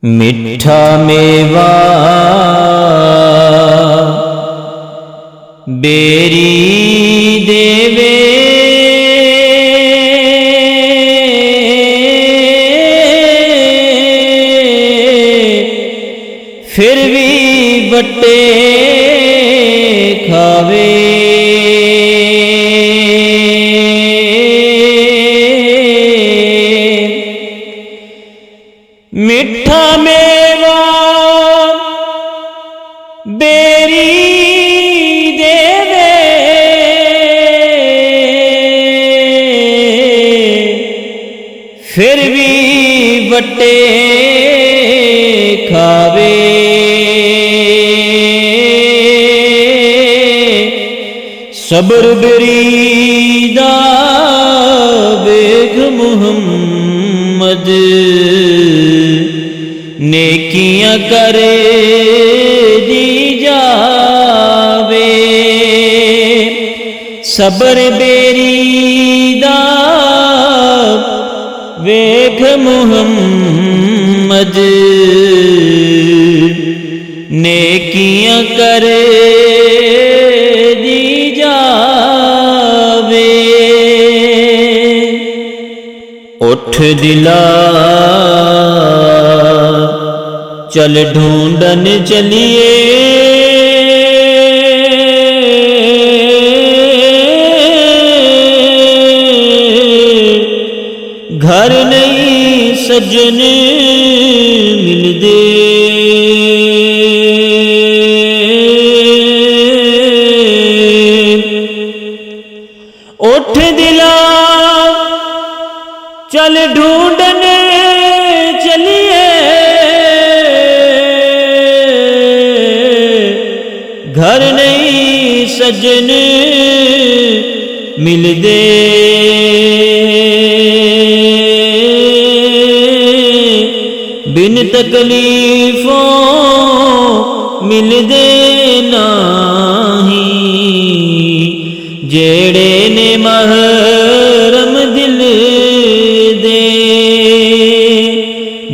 मिठा मेवा बेरी देवे फिर भी बट्टे खावे। मिठा मेवा बेरी देवे फिर भी बट्टे खावे। सब्र बरीदा बेग मुहम्मद नेकियां करे दी जावे। सब्र बेरीदा वेख मुहम्मद नेकियां करे दी जावे। उठ दिला चल ढूंढन चलिए, घर नहीं सजन मिलदे। उठ दिला चल ढूंढन चलिए, घर नहीं सजन मिलदे। बिन तकलीफों मिलदे नाही, जेड़े ने महरम दिल दे।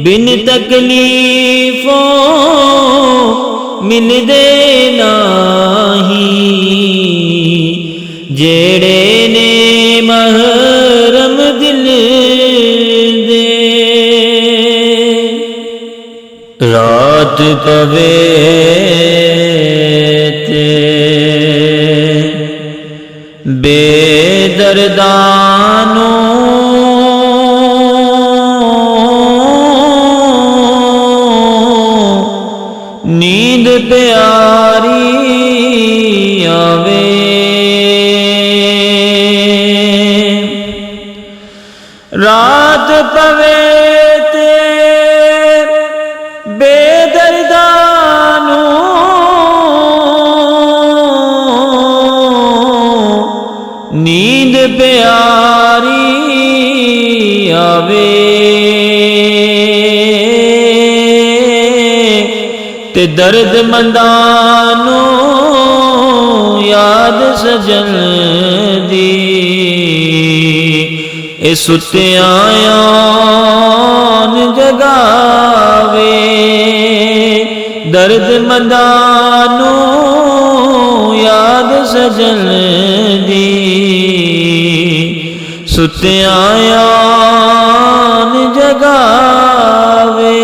बिन तकलीफों मिलदे नाही, जेड़े ने महरम दिल दे। रात पवे ते बेदर्दानो नींद प्यारी आवे। रात पवे ते बेदर्दानो नींद प्यारी आवे। ते दर्द मंदानो याद सजन दी, ए सुत्यान जगावे। दर्द मंदानो याद सजन दी, सुत्यान जगावे।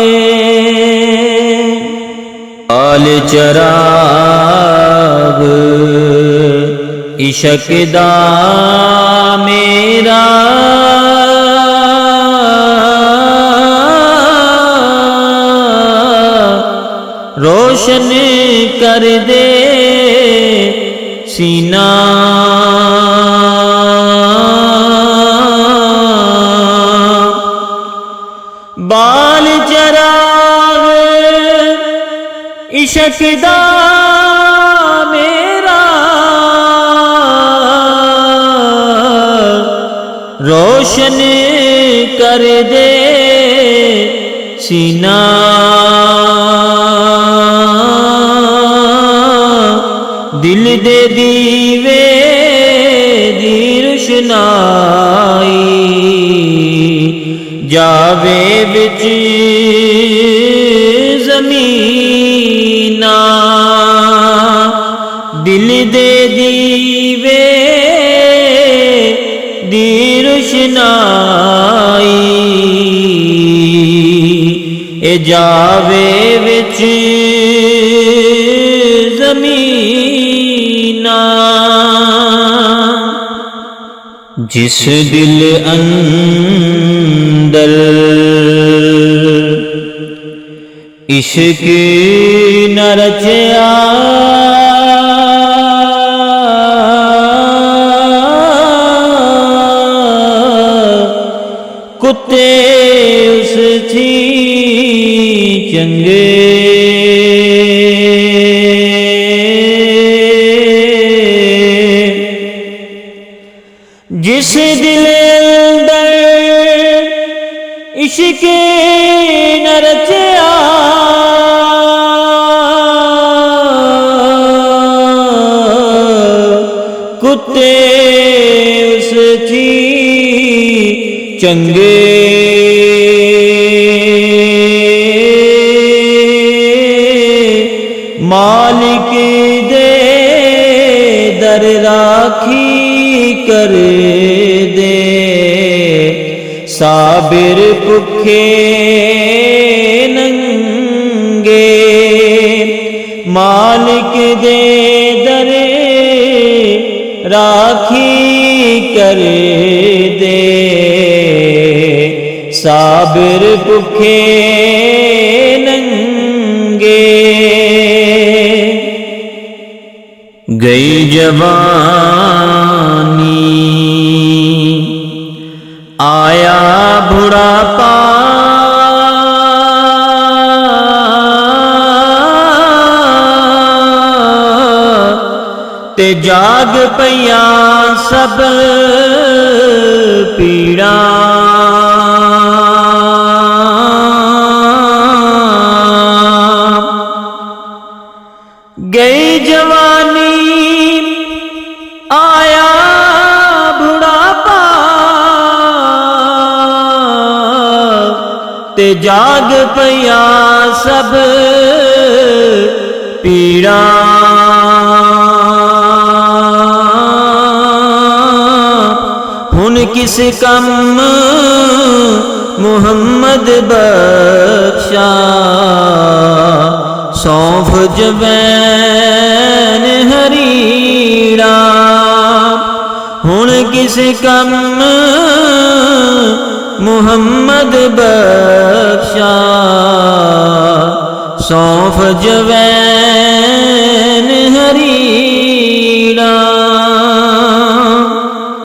आल चराग इशक दा मेरा रोशन कर दे सीना। बाल चराग इशक दा मेरा रोशन कर दे सीना। दिल दे दीवे दी रोशनाई जावे बिच ਜ਼ਮੀਨਾਂ ਦਿਲ ਦੇ ਦੀਵੇ ਦੀ ਰੁਸ਼ਨਾਈ ਇਹ ਜਾਵੇ ਵਿੱਚ ਜ਼ਮੀਨਾਂ जिस दिल अंदर इश्क न रचया कुत्ते उस थी चंगे जिस दिल अंदर इश्क न रचया कुत्ते उस थी चंगे मालिक दे दर राखी कर दे साबिर भुखे नंगे मालिक दे दर राखी कर दे साबिर भुखे नंगे गई जवानी आया बुढ़ापा ते जाग पईया सब पीड़ा गई जवानी आया बुढ़ापा ते जाग पईया सब पीड़ा हुन किस कम मुहम्मद बख्शा सौंफ जवैन हरीड़ा हुन किस कम मुहम्मद बख्शा सौंफ जवैन